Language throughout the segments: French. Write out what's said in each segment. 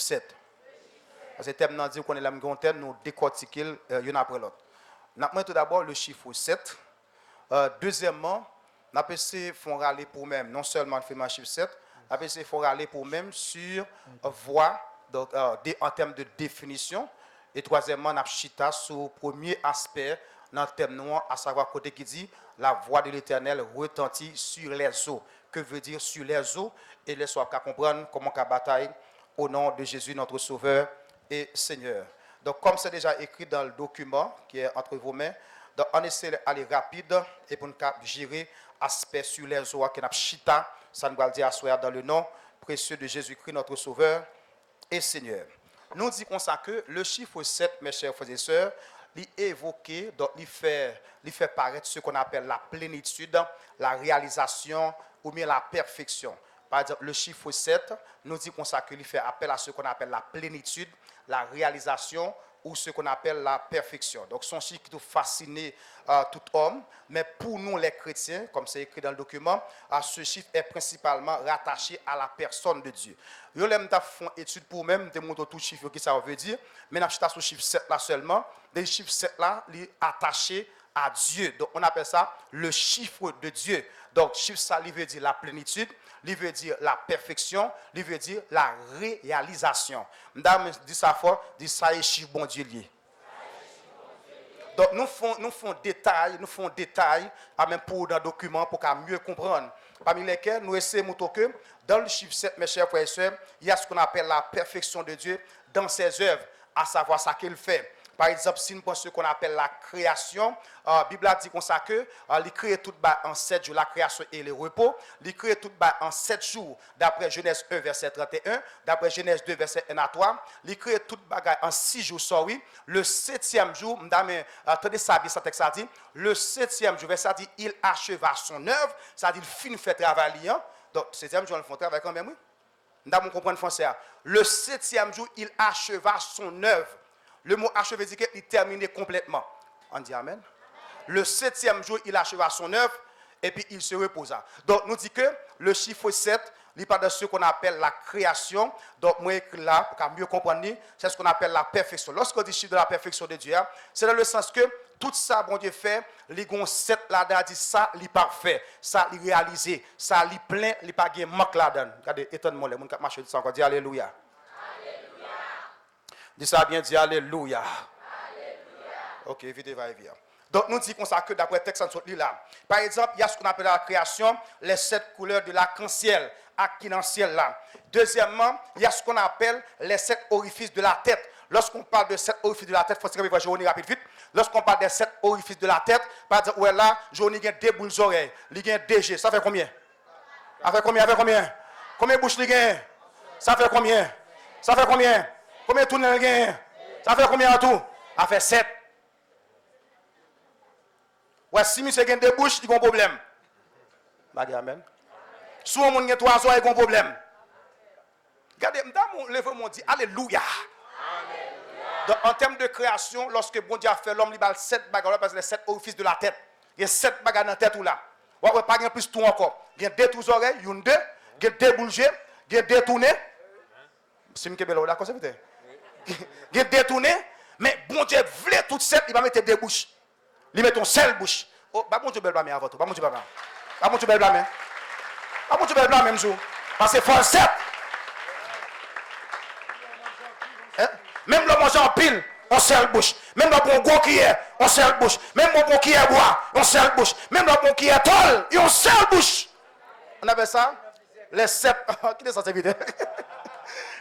7. Parce que thème nous dit qu'on est là, nous décortiquer l'un après l'autre. Nous avons tout d'abord le chiffre 7. Deuxièmement, nous avons essayé de râler pour même, non seulement le chiffre 7, nous avons essayé de râler pour même sur voix, donc, en termes de définition. Et troisièmement, nous avons chita sur le premier aspect dans le thème noir, à savoir côté qui dit la voix de l'Éternel retentit sur les eaux. Que veut dire sur les eaux? Et les soirs qu'à comprendre comment qu'à bataille au nom de Jésus, notre Sauveur et Seigneur. Donc, comme c'est déjà écrit dans le document qui est entre vos mains, donc on essaie d'aller rapide et pour nous gérer aspect sur les eaux qui n'a chita, ça nous va le dire à soi dans le nom précieux de Jésus-Christ, notre Sauveur et Seigneur. Nous disons comme ça que le chiffre 7, mes chers frères et sœurs, il évoqué, donc il fait paraître ce qu'on appelle la plénitude, la réalisation ou bien la perfection. Par exemple, le chiffre 7 nous dit qu'on fait appel à ce qu'on appelle la plénitude, la réalisation ou ce qu'on appelle la perfection. Donc, son chiffre qui doit fasciner tout homme, mais pour nous les chrétiens, comme c'est écrit dans le document, ce chiffre est principalement rattaché à la personne de Dieu. Yo l'aime ta font étude pour même démontrer tout chiffre qui ça veut dire, mais n'a pas ce chiffre 7 là seulement, les chiffres 7 là, il attaché à Dieu. Donc, on appelle ça le chiffre de Dieu. Donc, chiffre ça, il veut dire la plénitude, il veut dire la perfection, il veut dire la réalisation. Madame dit ça fort, dit ça est chiffre bon Dieu lié. Donc, nous font détail, même pour dans le document, pour qu'à mieux comprendre. Parmi lesquels, nous essayons de montrer que dans le chiffre 7, mes chers frères et sœurs, il y a ce qu'on appelle la perfection de Dieu dans ses œuvres, à savoir ce qu'il fait. Par exemple, si nous pensons ce qu'on appelle la création, la Bible a dit comme ça que il crée tout en 7 jours, la création et le repos. Il crée tout en 7 jours, d'après Genèse 1, verset 31, d'après Genèse 2, verset 1 à 3. Il crée tout en 6 jours, sorry. Le 7e jour, attendez ça, ça texte a dit, le 7e jour, verset dit, il acheva son œuvre, ça dit, il finit fait travailler. Donc, 7e jour, il fait travail quand même, oui. Nous devons comprendre français. Le 7e jour, il acheva son œuvre. Le mot achevé dit qu'il terminait complètement. On dit amen. Le 7e jour, il acheva son œuvre et puis il se reposa. Donc, nous dit que le chiffre 7, il parle de ce qu'on appelle la création. Donc, moi, là, pour mieux comprendre, c'est ce qu'on appelle la perfection. Lorsqu'on dit chiffre de la perfection de Dieu, c'est dans le sens que tout ça, bon Dieu fait, les gon 7 là-dedans, dit ça, il parfait, ça, il réalisé, ça, il plein, il pas de manque là-dedans. Regardez, étonnement, les gens qui marchent, dit ça encore, dit Alléluia. Dis ça bien, dis Alléluia. Alléluia. Ok, vite, va y venir. Donc, nous disons ça que d'après le texte, là. Par exemple, il y a ce qu'on appelle la création, les 7 couleurs de l'arc-en-ciel, arc-en-ciel là. Deuxièmement, il y a ce qu'on appelle les 7 orifices de la tête. Lorsqu'on parle de 7 orifices de la tête, il faut se réveiller, je vais rapide vite. Lorsqu'on parle des 7 orifices de la tête, par exemple, ouais, là, je vais 2 boules d'oreilles, il y a 2 G, ça fait combien? Ça fait combien? Combien de bouches il y a? Ça fait combien? Ça fait combien? Combien de tournées il y a? Ça fait combien en tout? Ça fait 7. Ouais, si monsieur a des bouches, il y a un problème. Amen. Si on a 3 oreilles, il y a un problème. Regardez, levez-moi, dit Alléluia. Donc, en termes de création, lorsque bon Dieu a fait l'homme, il a 7 bagages, parce que les 7 orifices de la tête. Il y a 7 bagages dans la tête ou là. Il n'y a pas plus tout encore. Il y a 2 trous oreilles, il y a 2, il y a 2 bouches, il y a 2 tournées. C'est une belle d'accord, c'est peut-être. Il a détourné, mais bon Dieu voulait tout 7, il va mettre 2 bouches. Il met ton seul bouche. Oh, bah bon Dieu belle blâmer avant tout. Bah bon Dieu belle blâmer. Bah bon Dieu belle blâmer. Bah bon Dieu belle blâmer même jour. Parce que faut 7. Même le manger en pile, on seul bouche. Même le bon gros qui est, on seul bouche. Même le bon qui est bois, on seul bouche. Même le bon qui est tol, on seul bouche. On appelle ça les 7. Qui est ça c'est vite?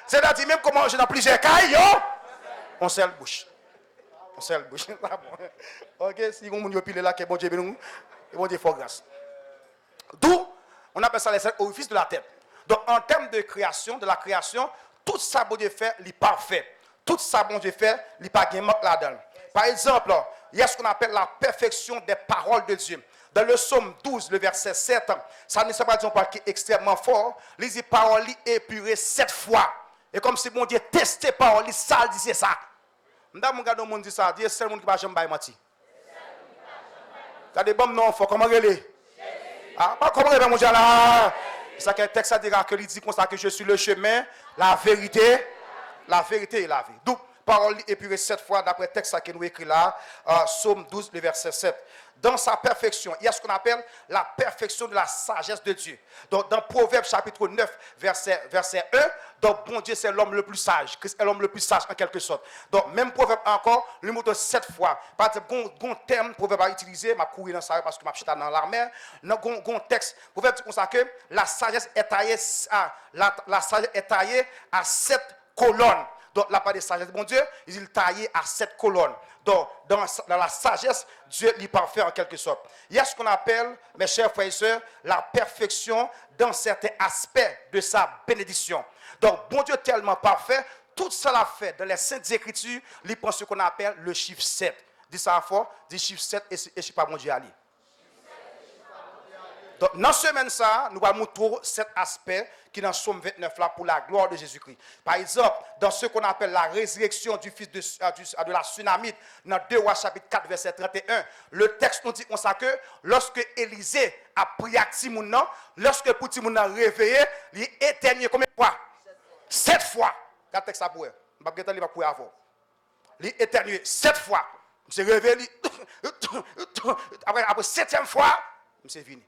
C'est-à-dire même comment manger dans plusieurs cailles, on seul bouche. On seul bouche. Ok, si on a pile là, que bon Dieu bénisse, bon Dieu fait grâce. D'où on appelle ça les 7 orifices de la tête. Donc en termes de création, de la création, tout ça bon Dieu fait, il est parfait. Tout ça bon Dieu fait, il n'est pas manque là-dedans. Par exemple, il y a ce qu'on appelle la perfection des paroles de Dieu. Dans le psaume 12, le verset 7, ça ne s'est pas dit qui est extrêmement fort. Les paroles épurées 7 fois. Et comme si bon Dieu testait parole, ça disait ça. M'dam regarde monde dit ça, dit seul monde qui va jamais bailler menti. Regardez bon non faut comment relé. Ah pas comment relé mon Dieu là. Ça que texte ça dira que il dit comme ça que je suis le chemin, la vérité La vérité et la vie. Donc, parole épurée 7 fois d'après le texte qui nous écrit là, Psaume 12, le verset 7. Dans sa perfection, il y a ce qu'on appelle la perfection de la sagesse de Dieu. Donc, dans Proverbe chapitre 9, verset 1, donc bon Dieu, c'est l'homme le plus sage. Christ est l'homme le plus sage en quelque sorte. Donc, même Proverbe encore, le mot de 7 fois. Par exemple, un terme, Proverbe a utilisé, je courir dans ça parce que je suis dans l'armée. Un texte, Proverbe dit comme ça que la sagesse est taillée la sagesse est taillée à 7 colonnes. Donc, la part de sagesse, bon Dieu, il est taillé à 7 colonnes. Donc, dans la sagesse, Dieu est parfait en quelque sorte. Il y a ce qu'on appelle, mes chers frères et sœurs, la perfection dans certains aspects de sa bénédiction. Donc, bon Dieu tellement parfait, tout cela fait dans les Saintes Écritures, il prend ce qu'on appelle le chiffre 7. Dis ça fort, dis chiffre 7 et je ne sais pas bon Dieu aller. Donc, dans ce semaine, ça, nous allons montrer cet aspect qui est dans Psaume 29 là pour la gloire de Jésus-Christ. Par exemple, dans ce qu'on appelle la résurrection du fils de la Sunamite, dans 2 Rois chapitre 4, verset 31, le texte nous dit comme ça que lorsque Élisée a prié à Timoun, lorsque pour Timoun a réveillé, il est éternué combien de fois? 7 fois. Regardez le texte ça pour eux. Je ne vais pas pour avant. Il est éternué 7 fois. Je me suis réveillé. Après 7e fois, je suis fini.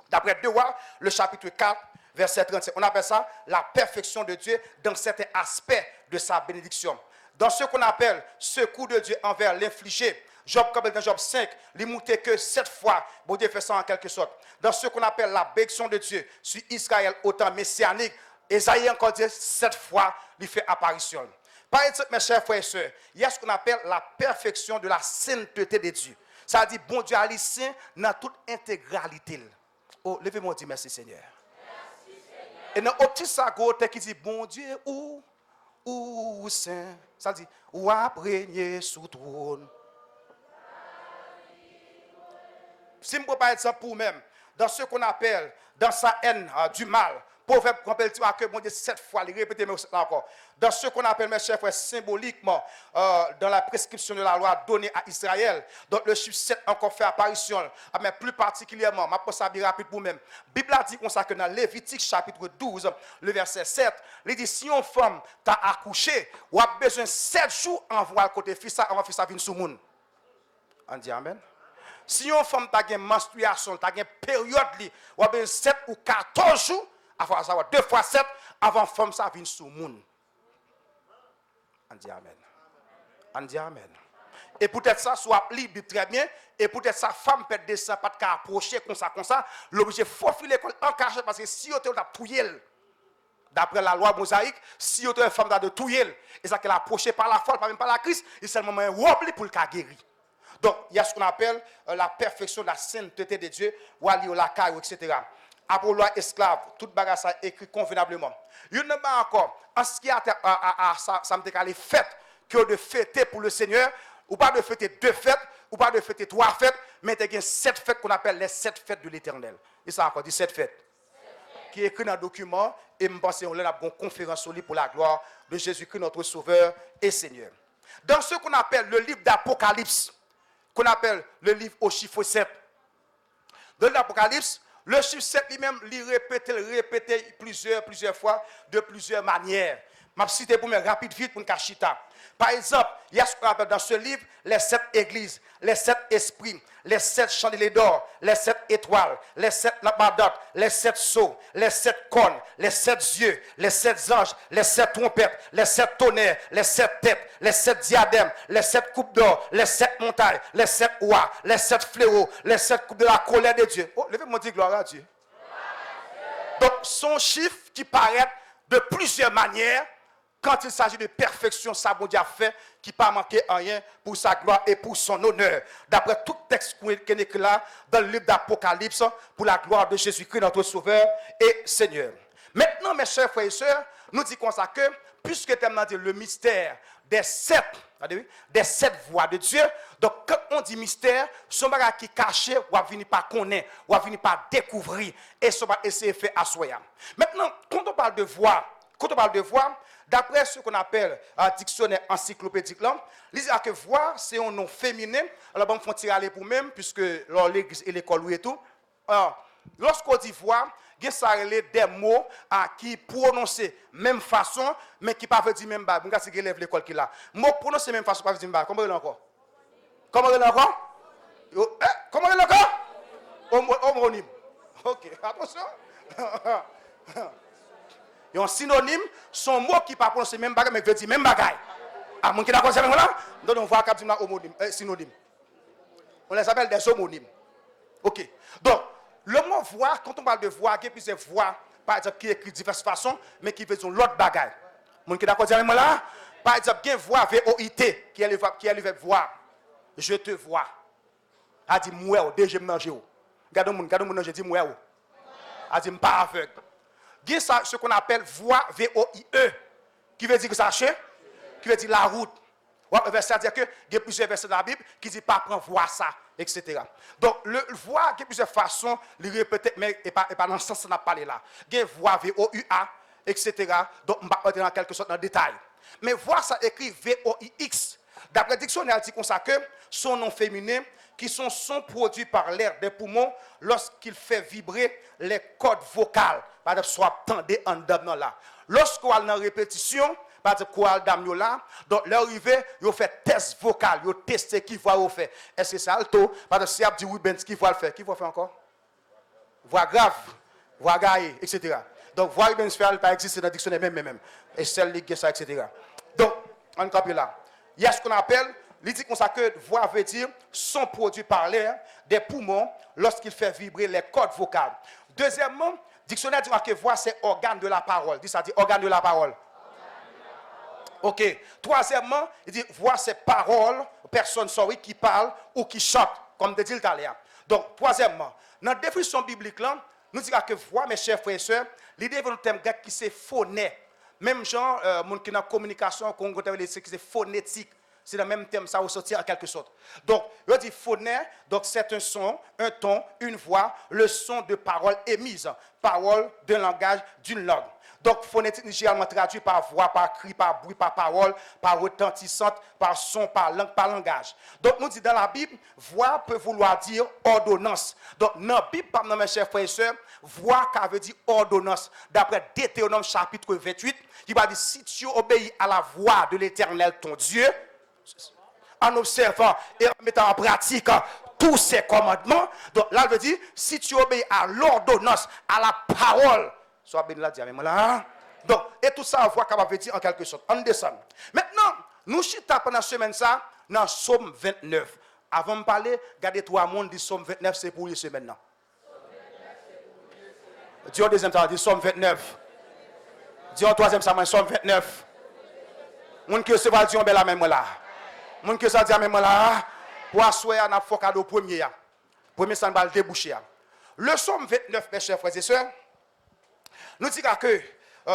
D'après 2 Rois, le chapitre 4, verset 35. On appelle ça la perfection de Dieu dans certains aspects de sa bénédiction. Dans ce qu'on appelle secours de Dieu envers l'infligé, Job, comme dans Job 5, il montait que 7 fois. Bon Dieu fait ça en quelque sorte. Dans ce qu'on appelle la bénédiction de Dieu sur Israël au temps messianique, Esaïe encore dit 7 fois, il fait apparition. Par exemple, mes chers frères et sœurs, il y a ce qu'on appelle la perfection de la sainteté de Dieu. Ça dit, bon Dieu a les saints dans toute intégralité. Oh, levez-moi, dis merci Seigneur. Merci Seigneur. Et dans le petit sagot qui dit, bon Dieu, ou saint, ça dit, ou a régné sous trône. Si je ne peux pas être ça pour même, dans ce qu'on appelle, dans sa haine du mal, Proverbe rappelle que bon Dieu 7 fois, il répète encore. Dans ce qu'on appelle, mes chers frères, symboliquement, dans la prescription de la loi donnée à Israël, donc le chiffre 7 encore fait apparition, mais plus particulièrement, je pense ça bien rapide pour même. La Bible a dit comme ça que dans Lévitique chapitre 12, le verset 7, il dit si une femme t'a accouché, ou a besoin de 7 jours envoie le côté fils, avant fils à venir sous monde. On dit amen. Si une femme t'a une menstruation, t'a une période, ou a besoin de 7 ou 14 jours, avant savoir 2 fois 7, avant femme ça vient sous monde. On dit amen. On dit amen. Et peut-être ça soit libre très bien, et peut-être sa femme peut descendre, pas de approcher comme ça, l'objet faufiler en cachette parce que si on t'a touillé, d'après la loi mosaïque, si on t'a une femme de touillé, et ça qu'elle a approché par la foi, pas même par la crise, il c'est le moment où pour le cas guéri. Donc, il y a ce qu'on appelle la perfection de la sainteté de Dieu, ou la caille, etc. Après loi esclave, toute bagarre ça écrit convenablement. Il n'y a pas encore, en ce qui a ça me décalé fête, que de fêter pour le Seigneur, ou pas de fêter 2 fêtes, ou pas de fêter 3 fêtes, mais il y a 7 fêtes qu'on appelle les 7 fêtes de l'Éternel. Et ça encore dit 7 fêtes. Qui est écrit dans le document, et je pense qu'on a une conférence sur lui pour la gloire de Jésus-Christ, notre Sauveur et Seigneur. Dans ce qu'on appelle le livre d'Apocalypse, qu'on appelle le livre au chiffre 7, dans l'Apocalypse, le chiffre 7 lui-même, il répète plusieurs fois, de plusieurs manières. Je vais citer pour me rapide vite pour une cachita. Par exemple, il y a ce qu'on appelle dans ce livre les 7 églises, les 7 esprits, les 7 chandeliers d'or, les 7 étoiles, les 7 lampadautes, les 7 sceaux, les 7 cornes, les 7 yeux, les 7 anges, les 7 trompettes, les 7 tonnerres, les 7 têtes, les 7 diadèmes, les 7 coupes d'or, les 7 montagnes, les 7 oies, les 7 fléaux, les 7 coupes de la colère de Dieu. Oh, levez-moi dire gloire à Dieu. Donc, son chiffre qui paraît de plusieurs manières, quand il s'agit de perfection, ça bon Dieu a fait, qui n'a pas manqué rien pour sa gloire et pour son honneur. D'après tout texte qui est écrit là, dans le livre d'Apocalypse, pour la gloire de Jésus-Christ, notre Sauveur et Seigneur. Maintenant, mes chers frères et sœurs, nous disons ça que, puisque tu as dit le mystère des 7 voix de Dieu, donc quand on dit mystère, ce bagage qui est caché, on va venir pas connaître, on va venir pas découvrir, et ça va essayer de faire à soi. Maintenant, quand on parle de voix, d'après ce qu'on appelle un dictionnaire encyclopédique, là, il dit que voix, c'est un nom féminin. Alors, on va tirer aller pour même, puisque l'église et l'école et tout. Alors, lorsqu'on dit voix, gen ça relè des mots qui prononcent même façon mais qui pas veut dire même bail. Mon gars si élève l'école qui là. Mot prononcé même façon pas veut dire bail. Comment il encore? Comment il encore? Comment il encore? Homonyme. OK, attention. Un synonyme son mot qui pas prononcé même bagarre mais veut dire même bagaille. Ah mon qui d'accord ça même là? Donc on voit cap dire homonyme synonyme. On les appelle des homonymes. OK. Donc le mot voir, quand on parle de voir, il y a plusieurs voix, par exemple, qui écrit de diverses façons, mais qui veut dire l'autre bagaille. Mon qui d'accord avec moi là? Par exemple, il y a voix VOIT, qui est le verbe voir. Je te vois. A dit moi, déjà me manger. Regardez mon, je dis moi. A dit pas aveugle. Il y a ce qu'on appelle voix VOIE, qui veut dire sachez, qui veut dire la route. C'est-à-dire qu'il y a plusieurs versets dans la Bible qui disent pas prendre voir ça, etc. Donc, le voir, il y a plusieurs façons, le répéter, mais pas dans le sens qu'on a parlé là. Il y a voir VOUA, etc. Donc, on va entrer en quelque sorte dans le détail. Mais voir, ça écrit VOIX. D'après le dictionnaire, il dit comme ça que son nom féminin, qui sont produits par l'air des poumons lorsqu'il fait vibrer les cordes vocales. Par exemple, soit tendez en dedans là. Lorsqu'on a une répétition, par exemple, quoi dame là, donc l'arrivée, ils fait test vocal, ils testé qui va faire. Est-ce que c'est alto? Par exemple, si Abdi Rubens qui va le faire, qui va faire encore? Voix grave, voix gaillée, etc. Donc, voix Rubens fait pas exister dans le dictionnaire même. Et celle qui ça, etc. Donc, on copie là. Il y a ce qu'on appelle, il dit qu'on ça que voix veut dire son produit par l'air des poumons lorsqu'il fait vibrer les cordes vocales. Deuxièmement, dictionnaire dit que voix c'est organe de la parole. Dit ça dit organe de la parole. OK. Troisièmement, il dit voix c'est parole, personne qui parle ou qui chante, comme de dit tout à l'heure. Donc, troisièmement, dans la définition biblique là, nous disons que voix, mes chers frères et sœurs, l'idée de un terme grec qui c'est phoné. Même genre, monde qui dans la communication, qu'on c'est phonétique. C'est le même terme, ça ressortit en quelque sorte. Donc, il dit phoné, donc c'est un son, un ton, une voix, le son de parole émise, parole d'un langage, d'une langue. Donc, phonétique généralement traduit par voix, par cri, par bruit, par parole, par retentissante, par son, par langue, par langage. Donc, nous dit dans la Bible, voix peut vouloir dire ordonnance. Donc, dans la Bible, par mes chers frères et sœurs, voix, ça veut dire ordonnance. D'après Deutéronome chapitre 28, qui va dire si tu obéis à la voix de l'Éternel, ton Dieu, en observant et en mettant en pratique tous ces commandements, donc là, il veut dire si tu obéis à l'ordonnance, à la parole, soit béni la diamant là. Donc, et tout ça, on voit qu'on veut dire en quelque sorte. On descend. Maintenant, nous chita pendant la semaine ça, dans Somme 29. Avant de parler, regardez trois mondes, dit Somme 29, c'est pour les semaines là. Dis au deuxième temps, dit Somme 29. Dis au troisième ça, Somme 29. Moun qui se va dire on la même là. Moun qui ça dit même là. Pour asseoir na focado premier. Premier ça va le déboucher. Le Somme 29, mes chers frères et sœurs, nous dit que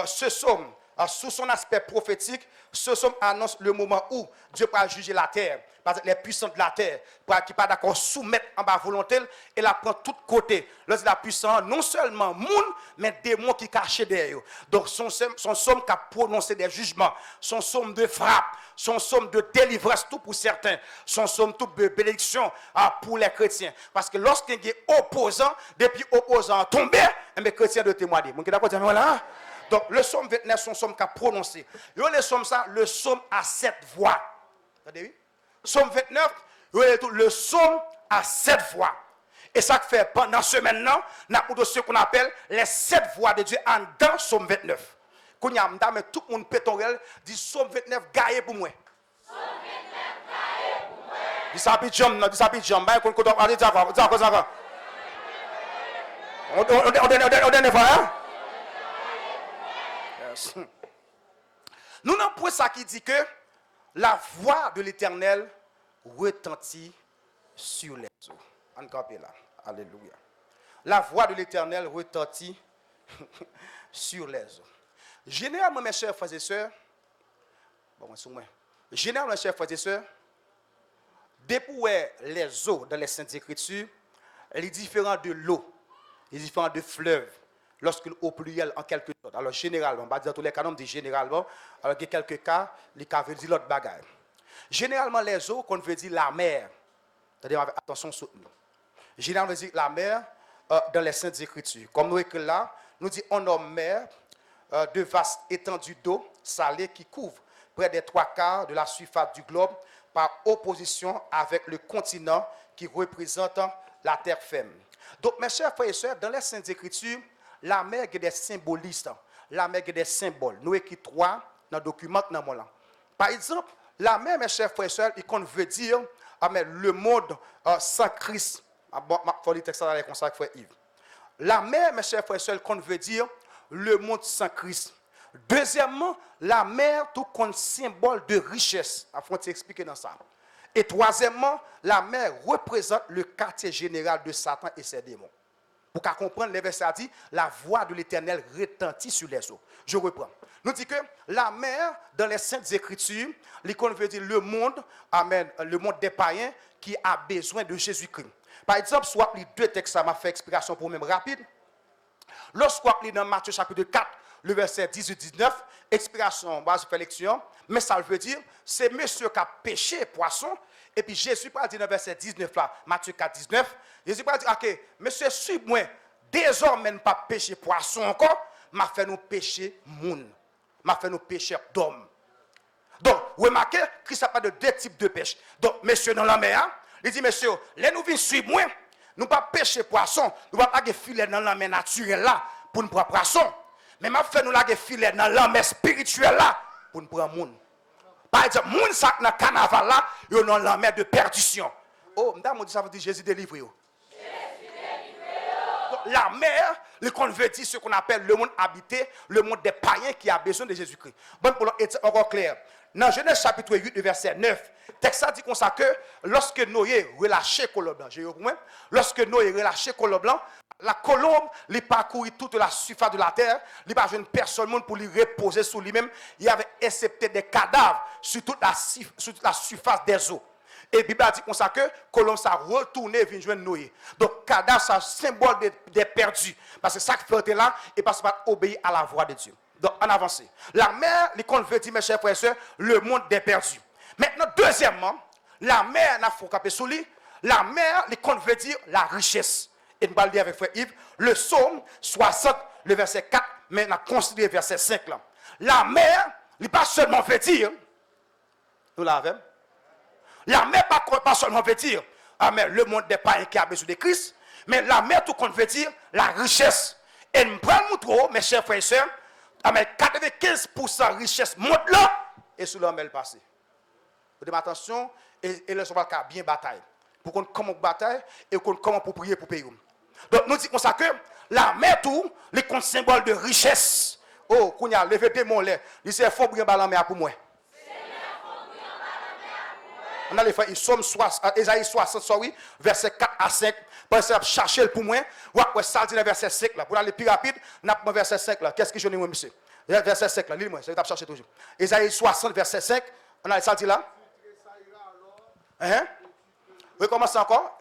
ce psaume, sous son aspect prophétique, ce psaume annonce le moment où Dieu va juger la terre. Parce que les puissants de la terre, qui ne pas d'accord soumettre en bas volonté, et la prend de tous côtés. Là, c'est la puissance, non seulement monde, mais démons qui cachent derrière. Donc, son psaume qui a prononcé des jugements, son psaume de frappe, son psaume de délivrance, tout pour certains, son psaume tout de bénédiction pour les chrétiens. Parce que lorsqu'il y a opposant, depuis opposant tombé, les chrétiens de témoigner. Vous êtes d'accord, voilà? Donc, le psaume 29, son psaume qui a prononcé. Le psaume ça, le psaume à 7 voix. Vous avez Psaume 29, le psaume à 7 voix. Et ça fait pendant ce maintenant, nous avons ce qu'on appelle les 7 voix de Dieu en dans Psaume 29. Quand il y a tout le monde pétorel, dit Psaume 29 gaillé pour moi. Psaume 29 gaillé pour moi. Dis ça pidjam, non, dis ça pidjam. On donne hein? Yes. Nous avons pour ça qui dit que la voix de l'Éternel retentit sur les eaux. On copie là. Alléluia. La voix de l'Éternel retentit sur les eaux. Généralement, mes chers frères et sœurs, généralement, mes chers frères et sœurs, depuis les eaux dans les Saintes Écritures, elle est différente de l'eau, elle est différente de fleuve. Lorsque au pluriel en quelque sorte. Alors généralement, on va dire tous les cas, on dit généralement, alors qu'il y a quelques cas, les cas veulent dire l'autre bagaille. Généralement, les eaux, qu'on veut dire la mer. C'est-à-dire, attention, soutenue. Généralement, on veut dire la mer, dans les Saintes Écritures. Comme nous écrit là, nous dit on nomme mer de vaste étendue d'eau salée qui couvre près des 3/4 de la surface du globe par opposition avec le continent qui représente la terre ferme. Donc, mes chers frères et sœurs, dans les Saintes Écritures, la mer est des symbolistes, la mer est des symboles. Nous écrivons 3 dans le document. Par exemple, la mer, mes chers frères et sœurs, il veut dire le monde sans Christ. Bon, il faut lire le texte comme ça, frère Yves. La mer, mes chers frères et sœurs, qu'on veut dire le monde sans Christ. Deuxièmement, la mer, tout comme symbole de richesse. Il faut expliquer dans ça. Et troisièmement, la mer représente le quartier général de Satan et ses démons. Pour qu'à comprendre, le verset a dit, la voix de l'Éternel retentit sur les eaux. Je reprends. Nous dit que la mer, dans les Saintes Écritures, l'icône veut dire le monde, amen, le monde des païens qui a besoin de Jésus-Christ. Par exemple, soit les 2 textes, ça m'a fait explication pour même rapide. Lorsqu'on lit dans Matthieu chapitre 4, le verset 18-19, explication, base de lecture, mais ça veut dire, c'est monsieur qui a pêché poisson, et puis Jésus pas dit dans le verset 19 là, Matthieu 4, 19, Jésus pas dit, ok, monsieur, suis-moi, désormais ne pas pêcher poisson encore, m'a fait nous pêcher moun, m'a fait nous pêcher d'hommes. Donc, remarquez, Christ n'a pas de 2 types de pêche. Donc, monsieur dans la mer, il dit, monsieur, les nous venons suivre moi, nous pas pêcher poisson, nous pas des filets dans la mer naturelle là, pour nous prendre poisson. Mais m'a fait nous la filet dans la mer spirituelle là pour nous prendre monde. Par exemple, moun sak dans carnaval là, yo dans la mer de perdition. Oh, madame, ça veut dire Jésus délivre yo. La mer, le qu'on veut dire ce qu'on appelle le monde habité, le monde des païens qui a besoin de Jésus-Christ. Bon, pour être encore clair, dans Genèse chapitre 8, verset 9, texte dit comme ça que lorsque Noé relâchait colombe blanc, lorsque Noé relâchait colombe blanc, la colombe lui parcourit toute la surface de la terre, il n'y a pas une personne pour lui reposer sur lui-même, il y avait accepté des cadavres sur toute la surface des eaux. Et la Bible a dit comme ça que colombe s'est retourné et vient joindre Noé. Donc cadavre c'est un symbole des perdus parce que ça fait là et parce qu'il obéir à la voix de Dieu. Donc en avance. La mer, l'école veut dire mes chers frères et sœurs, le monde des perdus. Maintenant deuxièmement, la mer n'a faut caper sous lui. La mer, l'école veut dire la richesse. Et nous allons lire avec frère Yves le psaume 60, le verset 4, mais nous avons considéré verset 5 là. La mer, il pas seulement veut dire, nous l'avons. La mer pas seulement veut dire, amen, le monde des païens qui a besoin de Christ, mais la mer tout compte veut dire la richesse. Et nous prenons trop, mes chers frères et sœurs, amen, 95% richesse monte là, et sous la mer passé. Vous devez attention, et le savoir qu'il y a bien bataille. Pour qu'on comment bataille, et comment pour prier pour payer. Donc nous disons ça que la mer tout, les comptes symbole de richesse. Oh, qu'on y a levé des mots là, il s'est faut briller ballon mer pour moi. On a les frères, Isaïe 60, oui, verset 4 à 5. Pour chercher pour moi, ouais, ça dit le verset 5 là. Pour aller plus rapide, n'a pas verset 5 là. Qu'est-ce que je dis moi monsieur? Verset 5 là, lis-moi, ça va chercher toujours. Isaïe 60 verset 5, on a ça dit là. Hein? Oui, commence encore.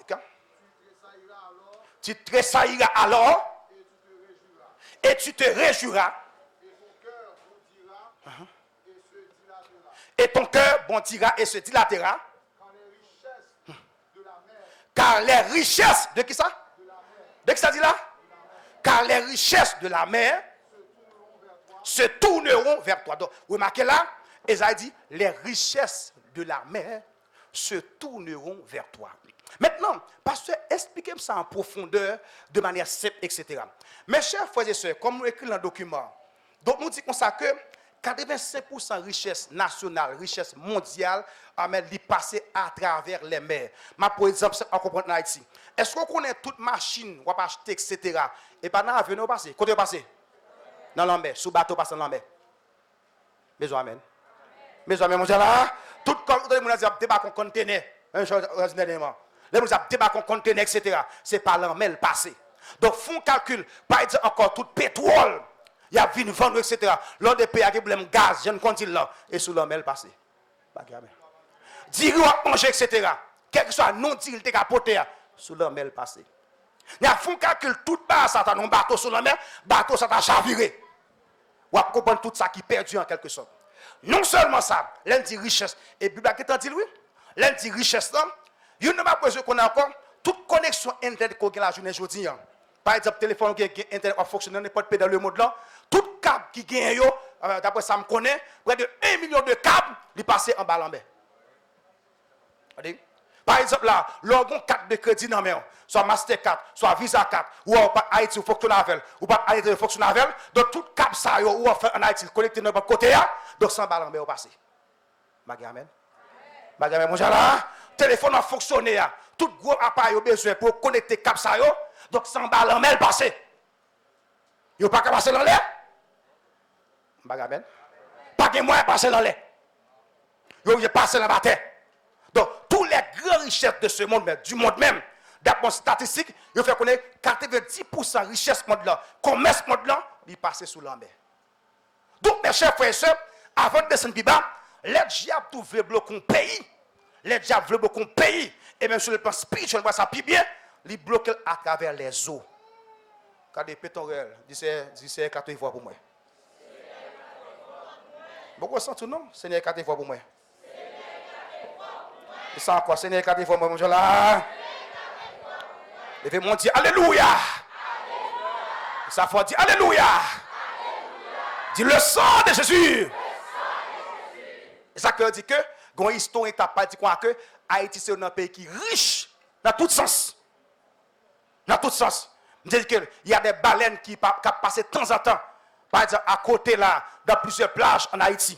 Tu tressailleras alors et tu te réjouiras. Et ton cœur bondira et se dilatera. Car les richesses de qui ça? De qui ça dit là? Car les richesses de la mer se tourneront vers toi. Donc, remarquez là, Esaïe dit, les richesses de la mer se tourneront vers toi. Maintenant, pasteur, expliquez-moi ça en profondeur, de manière simple, etc. Mes chers frères et sœurs, comme nous écrit dans le document, donc nous disons ça que 85% richesse nationale, richesse mondiale, est passée à travers les mers. Mais par exemple, on comprend en Haïti. Est-ce qu'on connaît toute machine, on va acheter, etc. Et pas dans l'avion, passer. Côté passer? Dans la mer, sous bateau, passer dans la mer. Besoin, amen. Besoin, amen, mon Dieu, là, tout comme les gens ont débarqué en conteneur, un chose ordinairement. Les gens ont débarqué en conteneur, etc. C'est par la mer passé. Donc, font calcul, par exemple, encore tout pétrole. Il y a vin, vendre, etc. L'un des pays qui a problème gaz, je ne continue là. Et sous la mer passé. Diri ou à manger, etc. Quel que soit non dit, il te capoté sous la mer passé. Il y a font calcul tout bas, ça t'a un bateau sur la mer, bateau ça t'a chaviré. Ou à comprendre tout ça qui est perdu en quelque sorte. Non seulement ça, l'un dit richesse. Et puis, qu'est-ce que dit oui? L'un dit richesse là. Il n'y a pas besoin qu'on a encore toute connexion internet qu'on a la journée aujourd'hui. Par exemple, téléphone qui est internet va fonctionner n'importe pays dans le monde là. Tout câble qui gagne yo, d'après ça me connaît, près de 1 million de câbles, ils passent en bas en bas. Par exemple là, l'orgon 4 de crédit dans main, soit Mastercard, soit Visa 4, ou pas Haïti ou Fonctionnavel, ou pas Haïti ou Fonctionnavel, donc tout câble ça yo ou en Haïti connecté dans votre côté là, donc 100 balles en bas au passé. Amen. Amen mon là, téléphone a fonctionné là, tout gros appareil besoin pour connecter câble ça yo, donc 100 balles en main passé. Yo pas passer dans l'air. Amen. Pas de moyen passer dans l'air. Yo passer dans la terre. Donc, tous les grandes richesses de ce monde, mais du monde même, d'après statistique, il fait connaître 90% richesse monde-là, commerce monde-là, il passe sous la mer. Donc, mes chers frères et sœurs, avant de descendre Biba, les diables veulent bloquer un pays. Les diables veulent bloquer un pays. Et même sur le plan spirituel, ça pire bien, ils bloquent à travers les eaux. Regardez, pétorel, dis 4 fois pour moi. Beaucoup sont tout non? Seigneur 4 fois pour moi. Et ça encore, Seigneur, 4 fois, mon Dieu là. Levez-moi dire Alléluia. Et ça faut dire Alléluia. Dis le sang de Jésus. Et ça veut dire que, quand l'histoire est pas dit quoi que Haïti c'est un pays qui est riche dans tout sens. Dans tout sens. Il y a des baleines qui passent de temps en temps, par exemple, à côté là, dans plusieurs plages en Haïti.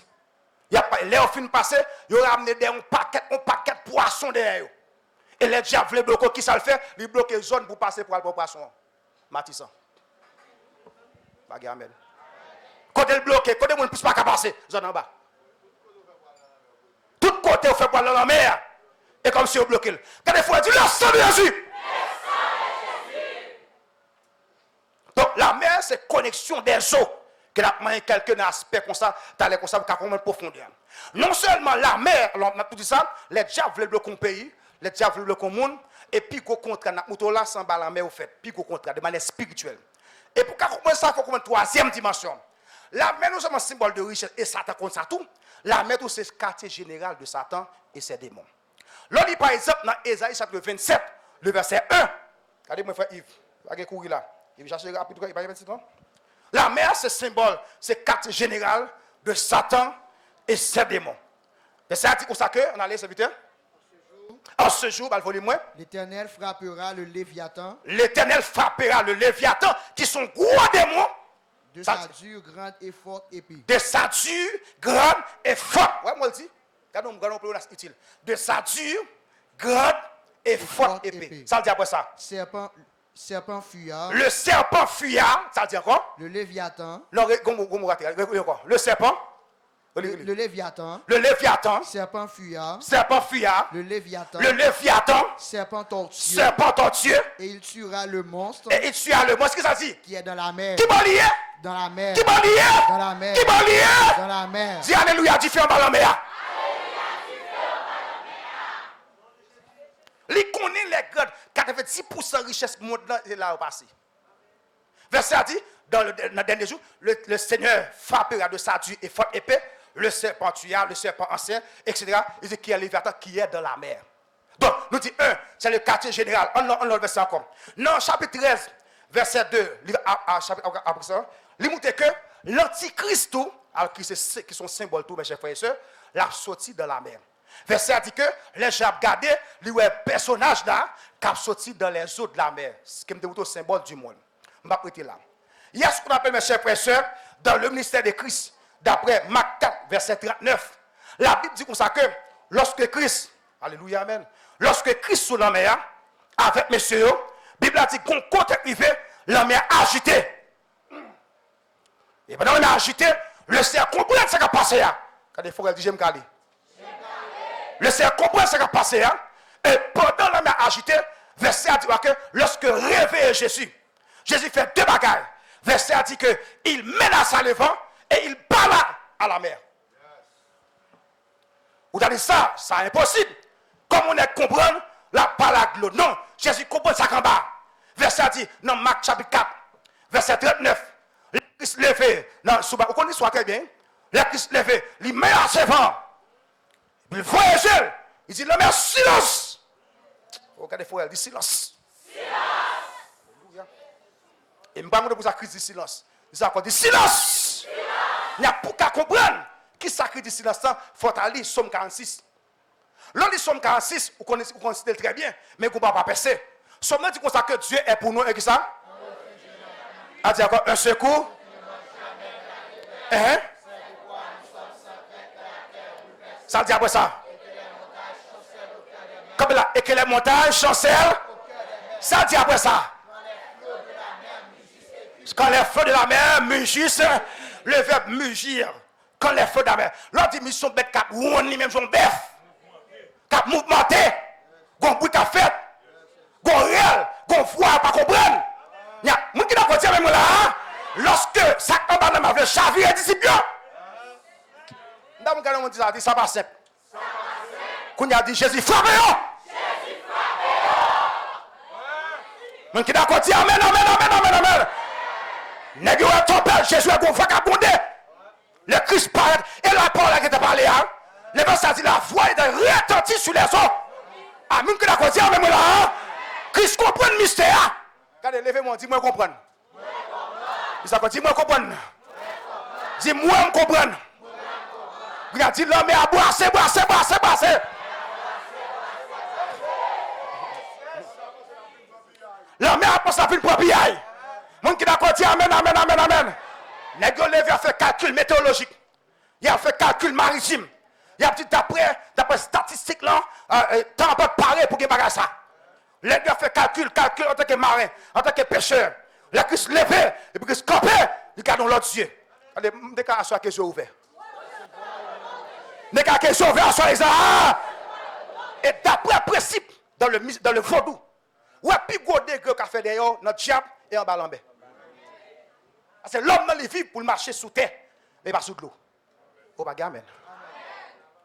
Il y a les fins passé, ils ont amené un paquet de poissons derrière eux. Et les diables veulent bloquer, qui ça le fait? Ils bloquent les zones pour passer pour le poisson. Matissan. Amen. Côté le bloqué, côté le monde ne puisse pas passer, zone en bas. Tout côté, on fait pour la mer. Et comme si on bloquait. Quand il faut dire le sang de Jésus. Donc la mer, c'est connexion des eaux. Que la main quelqu'un aspect comme ça, t'as comme ça, pour comprendre profondeur. Non seulement la mer, on a tout dit ça, les diables veulent bloquer un pays, les diables veulent bloquer un monde, et puis qu'au contraire, nous là, sans la mer au fait, puis qu'au contraire, de manière spirituelle. Et pour comprendre ça, il faut comprendre une troisième dimension. La mer, nous sommes un symbole de richesse, et Satan contre ça tout. La mer, c'est le quartier général de Satan et ses démons. L'on dit par exemple, dans Ésaïe chapitre 27, le verset 1. Regardez-moi, frère Yves, il va courir là. Il va chercher rapidement, il va y mettre ça. La mer, c'est symbole, c'est quartier général de Satan et ses démons. Mais ça dit comme ça que, on a les serviteurs. En ce jour, le volume moins. L'Éternel frappera le Léviathan. L'Éternel frappera le Léviathan, qui sont gros démons. De sa dure, grande et forte épée. De sa dure, grande et forte. Ouais, moi le dis. Regardons, utile. De sa dure, grande et forte épée. Ça veut dire après ça. Serpent fuyard. Le serpent fuyard, ça veut dire quoi? Le Léviathan. Non, le serpent. Le Léviathan. Le Léviathan. Serpent fuyard. Serpent fuyard. Le Léviathan. Le Léviathan. Serpent tortueux. Serpent tortueux. Et il tuera le monstre. Et il tuera le monstre. Qu'est-ce que ça dit? Qui est dans la mer. Qui m'a lié? Dans la mer. Qui m'a lié? Dans la mer. Qui m'a lié? Dans la mer. Dis Alléluia, dis fais en bas la mer. Les connaît les grandes 90% de richesse du monde là au passé. Verset a dit, dans le dernier jour, le Seigneur frappera de sa dure et forte épée, le serpent tueur, le serpent ancien, etc. Il dit qu'il y a le Léviathan qui est dans la mer. Donc, nous dit c'est le quartier général. On le verset encore. Non, chapitre 13, verset 2, après ça, il montre que l'antichrist, alors qui sont symboles tous mes chers frères et sœurs, l'a sorti dans la mer. Verset a dit que les gens regardé, les personnages là, qui ont sorti dans les eaux de la mer. Ce qui est un symbole du monde. Je vais prêter là. Il y a ce qu'on appelle, mes chers frères et sœurs, dans le ministère de Christ, d'après Marc 4, verset 39. La Bible dit comme ça que lorsque Christ, alléluia, amen, lorsque Christ sous la mer, avec messieurs, la Bible a dit qu'on compte arrivé, la mer agitée. Et pendant la mer agitée, le Seigneur comprend ce qui a passé là. Quand il faut qu'elle dise, j'aime Kali. Le Seigneur comprend ce qui a passé. Hein? Et pendant la mer agitée, verset a dit que lorsque réveille Jésus, Jésus fait deux bagailles. Verset a dit qu'il menace le vent et il parle à la mer. Vous avez dit ça, c'est impossible. Comme on est comprendre, la parole à l'eau. Non, Jésus comprend ça en bas. Verset a dit, dans Marc chapitre 4, verset 39, le Christ levé, vous connaissez ça très bien. Le Christ levé, il met à ce vent. Il voyage, il dit, la mer, silence. Regardez, il dit silence. Silence. Et je ne vais pas pour ça crise du silence. Ça dit silence. Il y a pour qu'à comprendre qui ça crise du silence, il faut aller Somme 46. L'on dit Somme 46, vous connaissez très bien, mais vous ne pouvez pas passer. Somme dit que Dieu est pour nous et qui ça? A dit encore un secours. Ça dit après ça. Comme là, et que les montagnes chancellent. Ça dit après ça. Quand les feux de la mer mugissent, le verbe mugir. Quand les feux de la mer. L'on dit mission bête cap ou ni même son bœuf. Cap mouvementé. Gon bruit qu'a fait. Gon réel. Gon foi pas comprendre. Il y a moun qui n'a dire même là. Lorsque ça en bas de ma vie chavirer disciple. Dans mon cas on dit ça pas simple. Qu'on a dit Jésus frappe yo. Mon qui d'accord dire amen amen. Nèg yo ton père Jésus est bon vagabondé. Le Christ paraît et la parole qui t'a parlé hein. Le verset dit la voix est retentie sur les eaux. Amen qui d'accord dire même là. Christ comprend le mystère. Regardez levez-moi dis-moi comprendre. Ça veut dire moi comprendre. Dis-moi me comprendre. Regarde dit l'homme à boire, c'est boire. L'homme a pensé à une propre aïe. Mon qui d'accord dit amen. Nèg yo levé a fait calcul météorologique. Il a fait calcul maritime. Il a dit d'après statistique là, temps peut parer pour que bagage ça. Les gars fait calcul en tant que marin, en tant que pêcheur. Les qui se lever et puis se camper, ils gardent l'autre Dieu. Allez, dès qu'à soit que ouvert. Dès qu'à que ouvert soit les et d'après principe dans le vaudou. Ouais, puis gros degré qu'a fait d'ailleurs notre diable et en bas l'embé. C'est l'homme dans les vies pour marcher sous terre, mais pas sous l'eau. Oh, bah, gamin.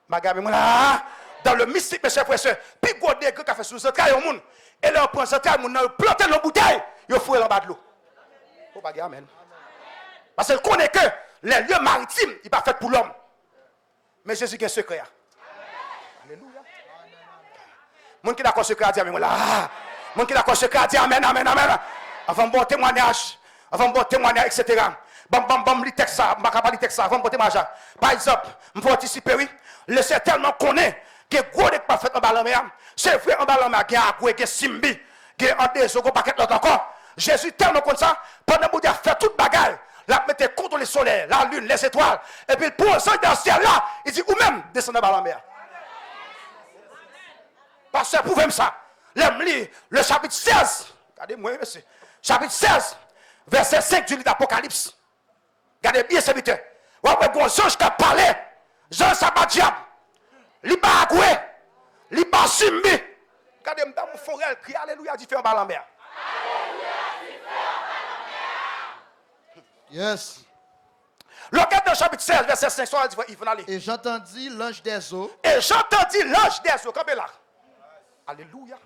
Ma gamin, là, dans le mystique, mes chers frères, puis gros degré qu'a fait sous ce travail au monde. Et là, on prend ce travail, on plante dans bouteille, il faut en bas de l'eau. Oh, bah, gamin. Parce qu'il connaît que les lieux maritimes, ils ne sont pas faits pour l'homme. Mais Jésus a un secret. Alléluia. Mon qui d'accord secret, dit amen. Mon qui d'accord secret, dit amen. Avant bon témoignage, etc. Bam, li texte ça, m'a capable li texte ça, avant bon témoignage. Par exemple, je peux anticiper, oui. Le sait tellement connaît que gros n'est pas fait en bas de la mer. C'est vrai en bas de la mer, il y a Agoué, il y a Simbi, il y a Andé, il y a paquet l'autre encore. Jésus tellement comme ça, pendant que vous fait toute bagarre, la mettez contre le soleil, la lune, les étoiles, et puis pour ça dans le ciel là, il dit ou même descendez dans la mer. Parce que prouvez ça. Le chapitre 16, regardez-moi, monsieur. Chapitre 16, verset 5 du livre d'Apocalypse. Regardez bien ce butin. Ouais, bon, Jean qui a parlé, Jean Sabat diable, li ba Agoué, li ba Simbi. Regardez, dans mon forêt, crie Alléluia, dit fait en bas la mer. Yes. Le dans chapitre 16, verset 5, soit il faut aller. Et j'entendis l'ange des eaux. Comme là. Alléluia.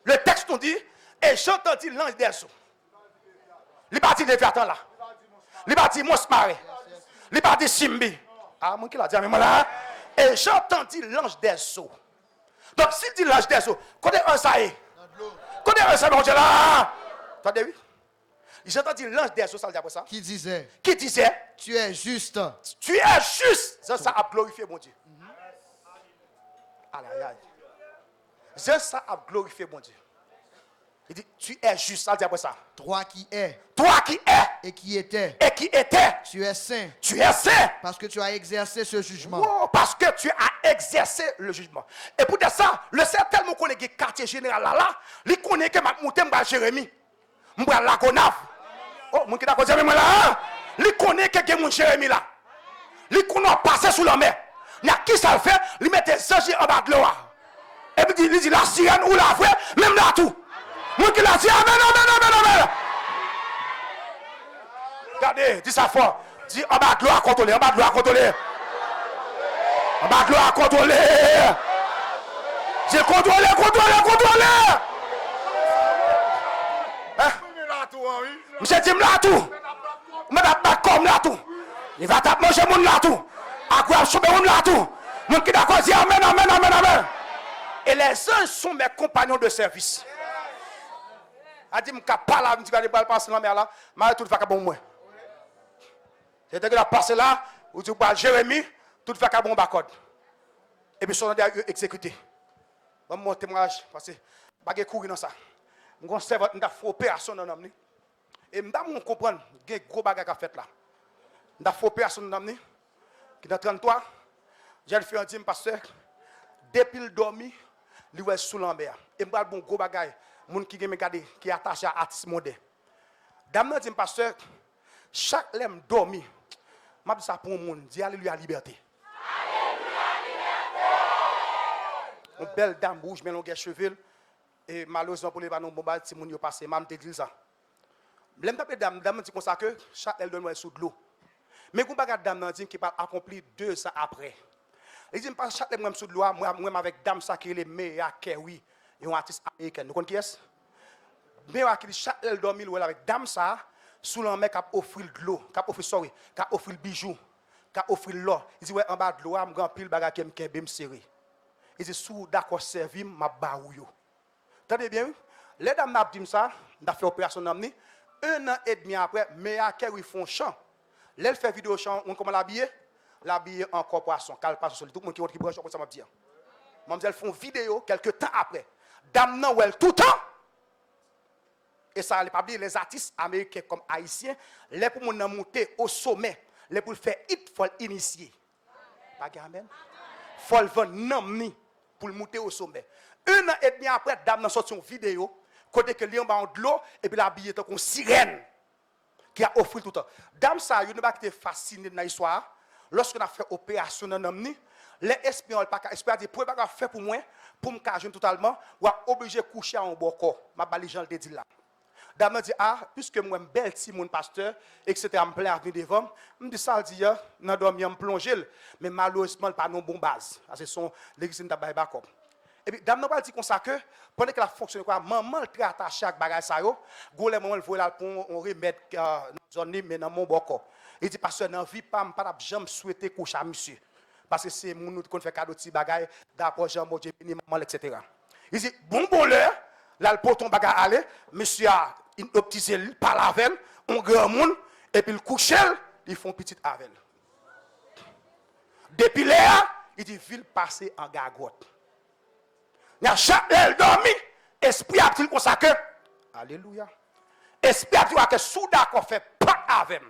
Le texte nous dit, et j'entendis l'ange des eaux. Il va dire Léviathan là. Il va dire Monstre Maré. Il va dire Simbi. Ah, mon qui l'a dit à moi là. Et j'entendis l'ange des eaux. Donc, s'il dit l'ange des eaux, connaît un ça est. Connaît un ça, mon Dieu là. Attendez, oui. J'entendis l'ange des eaux, ça le dit après ça. Qui disait, tu es juste. Tu es juste. Ça a glorifié mon Dieu. Aïe, aïe, aïe. Ça a glorifié mon Dieu. Il dit, tu es juste. Ça le dit après ça. toi qui es et qui était. Tu es saint. Parce que tu as exercé ce jugement. Wow, parce que tu as exercé le jugement. Et pour ça, le Seigneur tellement connaît le quartier général là, il connaît que je suis Jérémie. Je suis Lagonave. Oh, mon qui d'accord, même là. Il connaît que je suis Jérémie là. Il connaît passer sous la mer. Il y a qui ça le fait? Il met des anges en bas de l'eau. Et puis il dit la sirène ou la vraie, même là tout. Mon qui l'a dit amen. Regardez, dis ça fort. Dis en bas de l'eau à contrôler, En bas de l'eau à contrôler. Dis contrôler. Hein? Monsieur dit là tout. Mais pas comme là tout. Il va taper manger mon là tout. À quoi choper mon là tout. Mon qui d'accord dit amen. Et les anges sont mes compagnons de service. A dit, m'ka pas là, m'dit, qu'elle passer dans la mer là, m'a tout fait bon moi. C'était que la passe là, ou tu parles Jérémie, tout fait bon bacode. Et puis, son a exécuté. Bon, mon témoignage, parce que, je courir dans ça. Je conserve, je fais opération dans l'homme. Et je comprends, il y a un gros bagage à faire là. Je fais opération dans l'homme, qui est dans 33. J'ai fait un dîme, pasteur, depuis le dormi, il est sous l'ambert. Et je bon gros bagage, les gens qui est attaché à l'artiste moderne. Dame dit, pasteur, chaque lème dormi, je dis ça pour le monde, dis alléluia liberté. Une belle dame rouge, mais longue cheveux. Et malheureusement, pour les panneaux bombardés, si moun yo passé, m'a dit ça. L'aime taper dame dit comme ça que chaque elle donne sous de l'eau. Mais quand bagarre dame dit qui va accomplir 2 ans après. Il dit pas chaque elle sous de l'eau, moi avec dame ça qui est les meilleurs Kerry, et un artiste américain. Vous connaissez qui est? Mais qui chaque elle dormir avec dame ça sous l'en mec qui offrir de l'eau, qui offrir qui offrir bijou, qui offrir l'or. Il dit ouais en bas de l'eau, me grand pile bagarre qui me serré. Il dit sous d'accord servi m'a baou yo. Attendez bien, les dames n'a dit ça, n'a fait opération d'amener 1 an et demi après, mais à quel ils font chant. Là, fait vidéo chant, on comment l'habiller en corporation, cal passe sur tout le monde qui branche comme ça m'a dit. Mademoiselle font vidéo quelques temps après. Dame nan well tout le temps. Et ça les pas oublier les artistes américains comme haïtiens, les pour mon monter au sommet, les pour faire hit faut initier. Pas amen. Faut le vendre non pour monter au sommet. 1 an et demi après, dame n'a sorti une vidéo, côté que Léon en de l'eau, et puis la habillée comme sirène, qui a offert tout le temps. Dame ça, il n'a pas été fasciné dans l'histoire. Lorsqu'on a fait opération dans l'homme, les espions, l'espion a dit, pour pas faire pour moi, pour me cacher totalement, ou a obligé de coucher en bon corps. Ma balise, je le dis là. Dame a dit, puisque moi, un bel petit mon pasteur, etc., je me plains à venir devant, je me dis ça, je dis, je dormi, je me plonge, mais malheureusement, pas non bon base. C'est son l'église de Baïbakop. Et puis, dame n'a pas dit comme ça que, pendant que la fonctionne, maman est très attachée à bagage ça, go les moments, elle voit pour on remettre dans zone, mais dans mon bon corps. Il dit, pasteur, dans vie, pas jamais souhaité coucher à monsieur. Parce que c'est mon qui fait cadeau de petits bagages, d'après Jean, mon Dieu, maman, etc. Il dit, bon l'heure, là, le poton bagage aller, monsieur a hypnotisé, parle avec elle, on grand monde, et puis le couche, ils font petite avec elle. Depuis là, il dit, ville passer en gagote. Il y a chaque elle dormi, esprit a-t-il consacré. Alléluia. Esprit a-t-il que sous d'accord fait pas avec.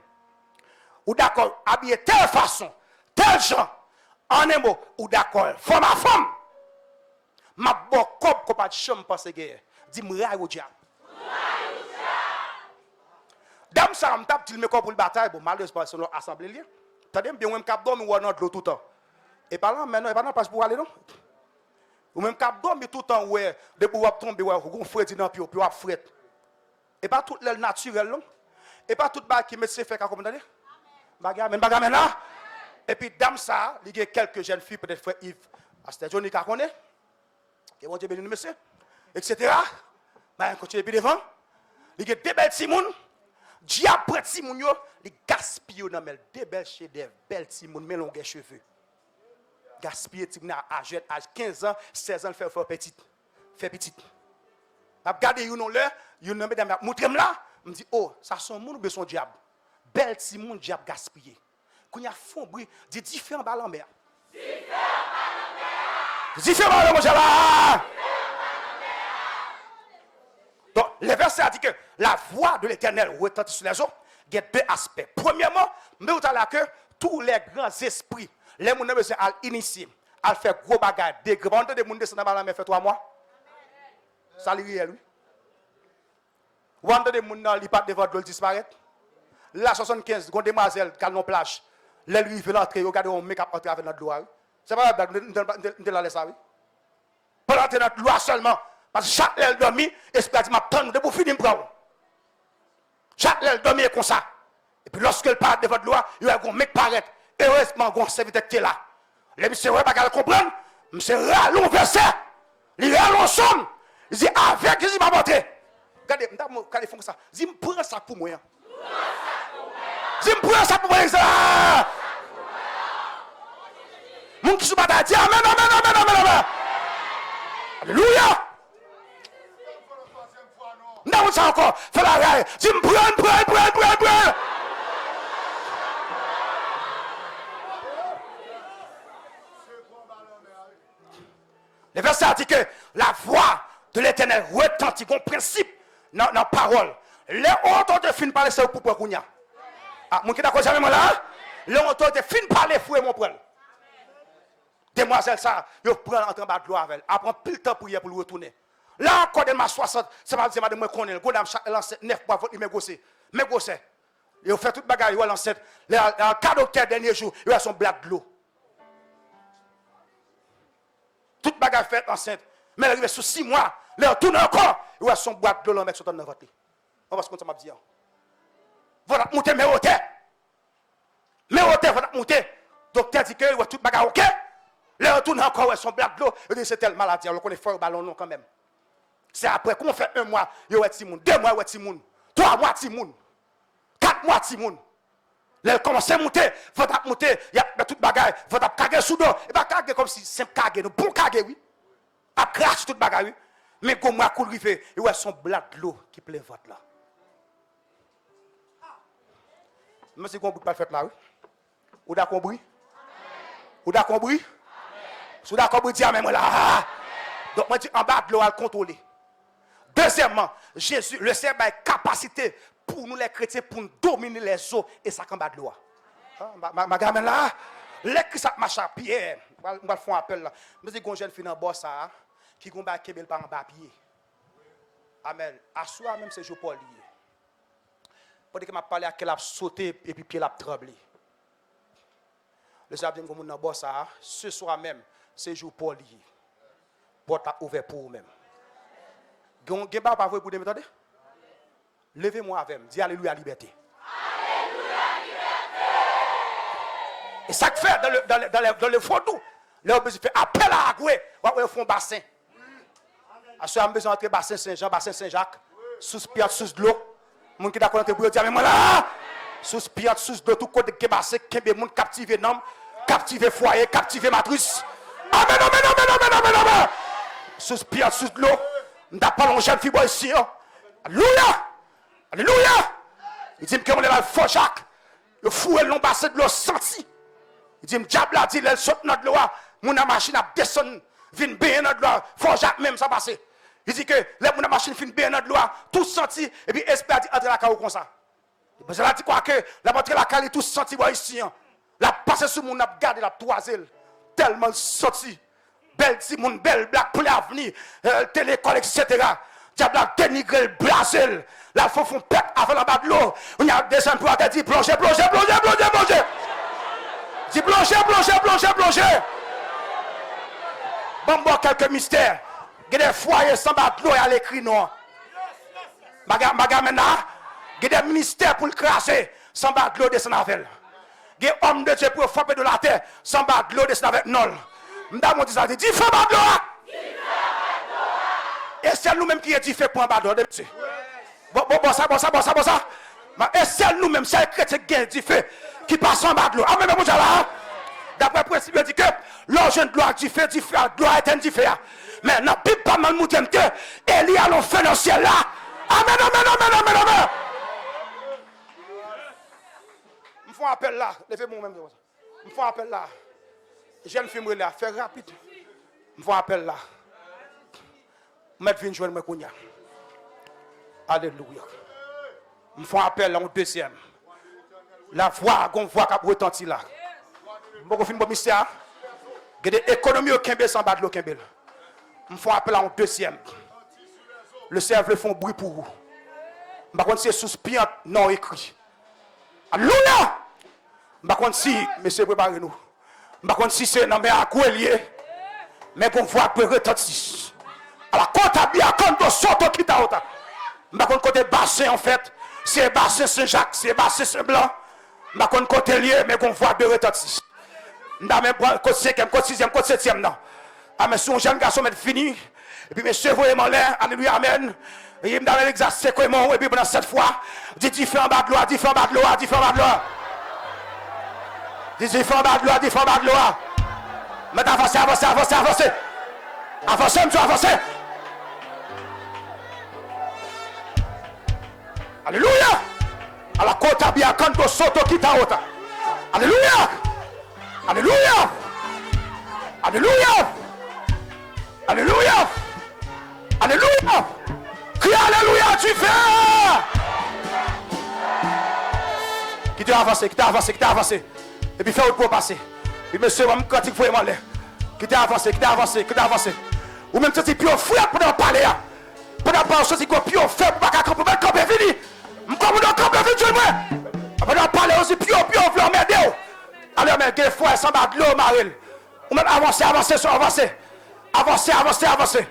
Ou d'accord habillé telle façon, tel genre, en un mot, ou d'accord, femme à femme. Ma bon cop qu'on pas de chambre parce que dis moi au diable. Dame ça me tape, il me pour le bataille, bon malheureusement c'est notre assemblée. Attendez bien, on me cap dormir ou dans l'eau tout le temps. Et par là maintenant, pas place pour aller non. Ou même cap dormir tout le temps ouais, de pouvoir tomber ouais, on fret dans puis on fret. Et pas tout le naturel non. Et pas tout bas qui me fait faire comme attendez. Bagarre là. Et puis dame ça, il y a quelques jeunes filles peut-être frère Yves, Asté Johnny ka connaît. Et mon Dieu béni monsieur, etc. Ben continue puis devant. Il y a des belles timounes. Diable près timoun yo, il gaspille dans mel des belles chefs-d'œuvre, belles timounes mais longues cheveux. Gaspiller timoun à jeune âge 15 ans, 16 ans faire petite. Fait petite. M'a regarder you non là, you non mesdames montrez-moi là, me dit oh, ça son monde ou son diable. Belle timoun diable gaspiller. Quand y a fond bruit, dit différents ballons mer. Différents ballons là. Donc, le verset a dit que la voix de l'Éternel retentit sur les eaux. Il y a 2 aspects. Premièrement, mais vous avez que tous les grands esprits, les gens besoin à initier, à faire gros bagages, des grands de gens descendent dans la mer fait 3 mois. Ça lui réel, oui. Vous entendez des gens qui partent devant l'eau disparaître. La 75, une demoiselle qui a une plage, les lui veut l'entrée, regardez on make-up entrer avec notre loi. C'est pas la laisse ça, oui. Pour entrer dans notre loi seulement. Parce que chaque lèvre dormi, esprit dit m'a tendre de pour finir prendre. Chaque lèvre dormi est comme ça. Et puis lorsque le part de votre loi, il y a un mec paraître. Heureusement, un serviteur qui est là. Les monsieur ouais pas comprendre, monsieur rallon verset. Il rallon somme. Il dit avec Jésus m'a montré. Regardez, quand ils font ça, dis me prends ça pour moi. Dis me prends ça pour moi ça. Mon qui se bat dit amen amen amen amen amen. Alléluia. Non, ça encore. Fais la raille. Dis me prends. Le verset a dit que la voix de l'Éternel retentit, un principe dans la parole. Les autorités finissent par laisser pour Kounia. Ah, mon qui d'accord jamais là? Les autorités finissent par les fouer mon poil. Demoiselle ça, je prends en bas de l'eau avec elle. Après pile temps pour y pour le retourner. Là encore de ma 60, c'est pas dire madame moi connaît. Le godam chaque lance 9 mois votre me gossé. Il fait toute bagarre, il lance le cadeau dernier jour, il a son black de l'eau. Toute bagarre faite enceinte. Mais il arrive sous 6 mois, il retourne encore, il a son boîte de l'eau avec son dans votre lit. On va se compter ça m'a dit. Voilà monter mais hauteur. Mais hauteur voilà monter. Docteur dit que il a toute bagarre OK. Le retourne encore son black de l'eau, il dit c'est telle maladie, on connaît fort ballon non quand même. C'est après qu'on fait 1 mois, il y a Timoun, 2 mois il y a Timoun, 3 mois Timoun, 4 mois Timoun. Là commence à monter, votre monter, il y a toute bagarre, votre caguer sous dos, et pas caguer comme si simple caguer, non bon caguer oui. A crache toute bagarre oui. Mais comme moi coule rivé, il y a son black de l'eau qui plein votre là. Monsieur qu'on peut pas faire là oui. Ou d'accord compris? Ou d'accord compris? Sous d'accord compris dire même là. Donc moi dis en bas de l'eau à contrôler. Deuxièmement, Jésus, le Seigneur a capacité pour nous les chrétiens pour nous dominer les eaux et ça en bas de l'eau. Ma gamin là, les qui ça marche à pied, on va faire un appel là. Mais c'est une jeune fille dans le boss ça qui combat kebel par en bas pied. Amen. À soi même c'est jour pour lier. Pendant que m'a parlé à qu'elle a sauté et puis pied l'a tremblé. Le Seigneur dit comme dans le boss ça, ce soir même c'est jour pour lier. Porte a ouvert pour vous même. Gen pas vrai pour m'entendez? Levez-moi avec, dis alléluia liberté. Alléluia liberté. Et ça que fait dans le fond tout, là on fait appel à Agoué, on fond bassin. À ce moment besoin entrer bassin Saint-Jean, bassin Saint-Jacques, sous pied sous de l'eau. Moun qui d'accord entre pour dire mais moi là, sous pied sous de tout côté que bassin, kembe moun captiver nom, captiver foyer, captiver matrice. Amen amen amen amen amen amen. Sous pied sous de l'eau. N'a pas l'on jeune fille ici. Alléluia. Alléluia. Il dit que on est là fort Jacques. Le fou et l'on bassin de l'eau senti. Il dit diable a dit elle saute notre loi. Mon machine a descend vinn bien notre loi. Fort Jacques même ça passé. Il dit que les mon machine fin bien notre loi, tout senti et puis espère dit entre la caille comme ça. Parce que là dit quoi que la montre la caille tout senti ici. La passer sur mon a garder la toiselle tellement sorti. Belle Simone, belle black pour l'avenir, télécole, etc. Diable a dénigré le blasel. La faux font pète avant la bas de l'eau. On y a descendu pour dire plongez. Dis plongez. Bon, quelques mystères. Il y a des foyers sans bas de l'eau et à l'écrit non. Baga maintenant, il y a des ministères pour le craser sans bas de l'eau descend avec. Il y a des hommes de Dieu pour frapper de la terre sans bas de l'eau descend avec non. M'dame dit ça dit fait bad l'eau. Et c'est nous-mêmes qui est dit fait pour un bad l'eau. Bon ça. Et c'est nous-mêmes, c'est les chrétiens qui fait qui passe en bad l'eau. Amen, bon là. D'après le principe, il dit que l'argent de gloire dit fait, gloire est dit fait. Mais n'a pas mal moutem que Élie a l'on fait dans le ciel là. Amen. Me font appel là, levez-moi même. Me font appel là. Jeune fille là, fais rapide. Me font appel là. Mettre vinn joindre moi kounya. Alléluia. Me font appel là en deuxième. La voix qui retentit là. M'boko fin bon mystère. Il y a des économies au Kembe sans battre le Kembe. Me font appel là en deuxième. Le cerveau font bruit pour vous. Par contre c'est soupir non écrit. Alléluia. Par contre si monsieur préparez-nous. Par contre si c'est non mais à quoi lié. Mais qu'on voit peut retentir. Alors quand tu bien quand tu sors qui t'a autant. Par contre côté bassin en fait, c'est bassin Saint-Jacques, c'est bassin Saint-Blanc. Par contre côté lié mais qu'on voit de retentir. N'a même pas côté 5e, côté 6e, côté 7e non. Ah mais son jeune garçon met fini. Et puis monsieur voyez mon l'air, alléluia amen. Et il me donne l'exercice comment et puis pendant 7 fois, dit différent bas de loi, différent bas de loi, différent bas de loi. Dit différent bas de loi, différent bas de loi. Mais avancez. Avancez, monsieur, avancez. Alléluia. À la côte à bien quand soto kitaota. Alléluia. Alléluia. Alléluia. Alléluia. Alléluia. Crie Alléluia, tu fais. Qui t'a avancé, qui t'a avancé, qui t'a avancé. Et puis fais autre pour passer. Et monsieur, je me critique pour moi. Qui t'a avancé, qui t'a avancé, qui t'a avancé. Ou même si tu es plus fou pour parler. Pendant parler, c'est quoi plus fait pour pas camper, camper fini. Je comprends camper fini, moi. Pendant parler aussi plus vouloir m'aider. Alors mais des fois ça va de l'eau maril. Ou même avancer, avancer, avancer. Avancer, avancer, avancer.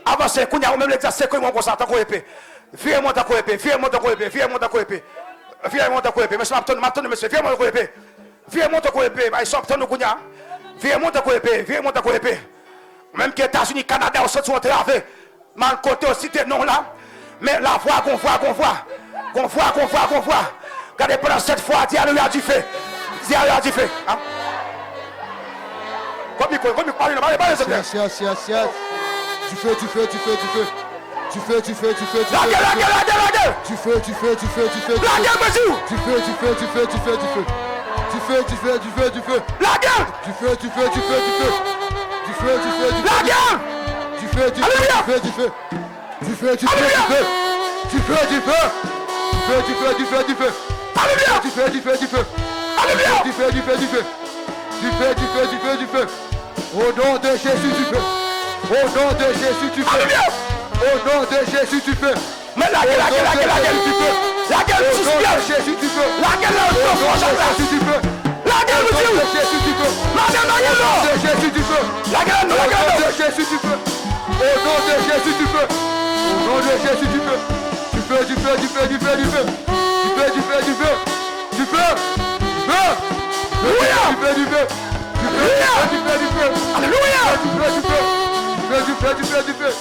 Avancer, qu'on y a même l'exercice que moi comme ça tant qu'on épée. Viens monter qu'on épée, viens monter qu'on épée, viens monter qu'on épée. Viens monter qu'on épée, monsieur m'attend monsieur, viens monter qu'on épée. Viens monter qu'on épée, bah ils sont nous qu'on y a. Viens monter qu'on épée, viens monter qu'on épée. Même que les États-Unis, Canada, on se sont través. Mal côté aussi tes noms là. Mais la voix qu'on voit, qu'on voit. Qu'on voit, qu'on voit, qu'on voit. Regardez pendant cette fois, dis Alléluia du feu. Dis Alléluia du feu. Comme il parle, Yes, yes, yes, yes. Du feu, du feu, du feu, du feu. Du feu, du feu, du feu, du feu. La gueule, la gueule, la gueule, la gueule. Du feu, du feu, du feu, du feu. La gueule, monsieur. Du feu, du feu, du feu, du feu, du feu. Du feu, du feu, du feu, du feu. La gueule. Du feu, du feu, du feu, du feu. Du feu, du feu, du feu. La gueule. Du feu, du feu, du feu. Du feu, du feu, du feu. Du feu, du feu. Du feu, du feu, du feu. Alléluia. Du feu, du feu, du feu. Alléluia. Du feu, du feu, du feu. Du feu, du feu, du feu, du feu. Au nom de Jésus, du feu. Au nom de Jésus, du feu. Alléluia. Au nom de Jésus, du feu. Mais la gueule, la gueule, la gueule, la gueule, du feu. La gueule, Au nom de Jésus, du feu. La gueule, la gueule, Au nom de Jésus, du feu. La gueule, Au nom de monsieur. Jésus, du feu. La gueule, la Au nom gueule. de Jésus, du feu. La gueule, la Au nom gueule. de Jésus, du feu. Au nom de Jésus, du feu. Au nom de Jésus, du feu. Du feu, du feu, du feu, du feu, du feu. Du feu, du feu, du feu. Du feu. Du feu. Alléluia. Du feu, du feu. Du feu, du feu, du feu. Alléluia. Du feu, du feu. Du feu, du feu, du feu, du feu.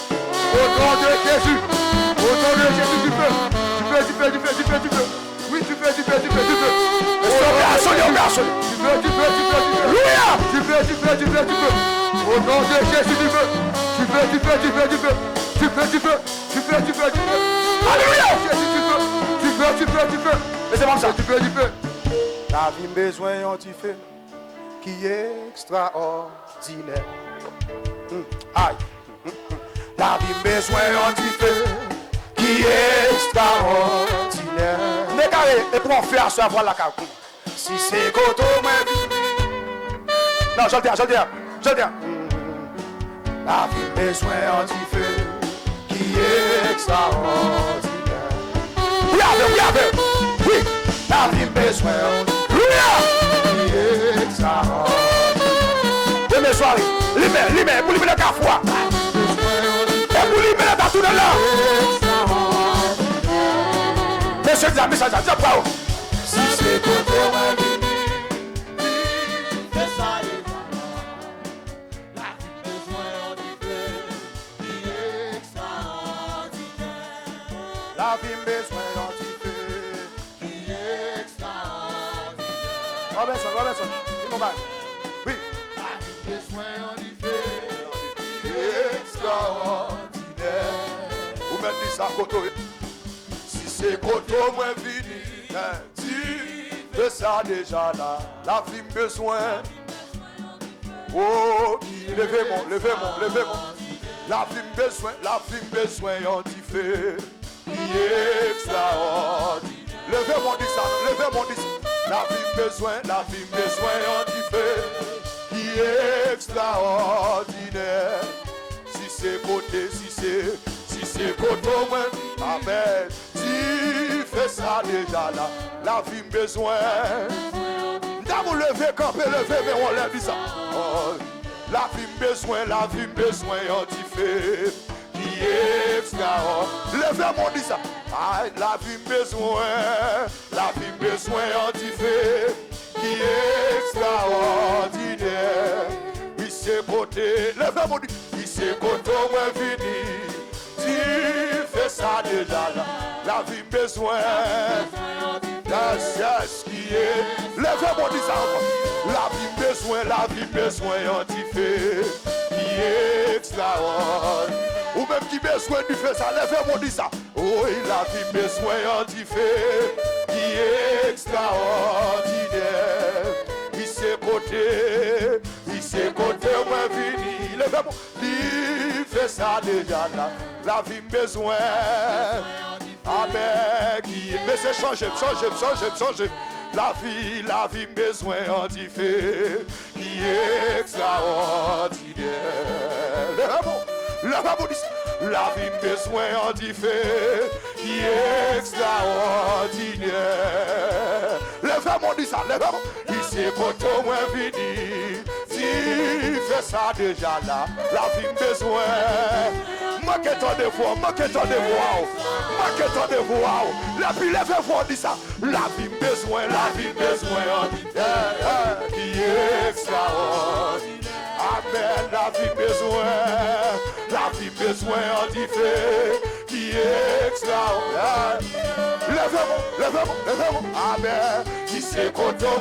Au nom de Jésus. Au nom de Jésus, du feu. Du feu, du feu, du feu, du feu, du feu. Oui, du feu, du feu, du feu, du feu. Absolument, absolument. Du feu, du feu, du feu, du feu. Alléluia. Du feu, du feu, du feu, du feu. Au nom de Jésus, du feu. Du feu, du feu, du feu, du feu. Du feu, du feu. Du feu, du feu, du feu. Alléluia. Jésus, du feu. Du feu, du feu, du feu. Laissez-moi ça. Du feu, du feu. La vie besoin du feu qui est extraordinaire. Aïe. La vie besoin du feu qui est extraordinaire. Mais carré, et pour en faire ça, voilà la carte. Si c'est coton, moi. Non, je le dis, je le dis, je le dis. La vie besoin du feu qui est extraordinaire. Oui, oui, la vie besoin. Oui, qui est extraordinaire. Demain soir, l'hiver, pour libérer le carrefour. Et pour libérer dans tout le là. Monsieur dit, message, dis pas. Si c'est côté, la vie besoin du feu qui est extraordinaire. Robinson, dis mon gars. Oui. La vie besoin du feu qui est extraordinaire. Vous mettez ça côté. Si c'est côté, moi vini, dis fais ça déjà là. La vie besoin. Oh, levez-moi. La vie besoin du feu. Qui est extraordinaire. Levez mon dis. La vie besoin du feu. Qui est extraordinaire. Si c'est côté, moi, amen. Tu fais ça déjà là. La vie besoin. D'abord lever, camper, lever, mais on lève ça. Oh. La vie besoin du feu. Qui est extraordinaire. Levez mon dit ça. Aïe, la vie besoin du feu. Qui est extraordinaire. Il s'est côté. Levez mon dit. Il s'est côté, moi fini. Tu fais ça déjà là. La vie besoin. Yes, qui est. Levez mon dit ça encore. La vie besoin du feu. Qui est extraordinaire. Ou même même qui besoin du feu, ça lève-moi dit ça. Oh, il a vie besoin du feu, qui est extraordinaire. Il s'est côté, moi vini. Lève-moi, il fait ça déjà là. La vie besoin. Amen. Mais c'est changer. La vie besoin du feu, qui est extraordinaire. La vie besoin du feu, qui est extraordinaire. Lève-moi, dis ça, lève-moi. Ici, quand on m'a venu, si fait ça déjà là, la vie besoin. Manquez-toi de voix. La vie lève-moi, dis ça. La vie besoin, qui est extraordinaire. Amen, la vie besoin en fait, qui est extraordinaire. Lève-moi, amen, qui s'est content.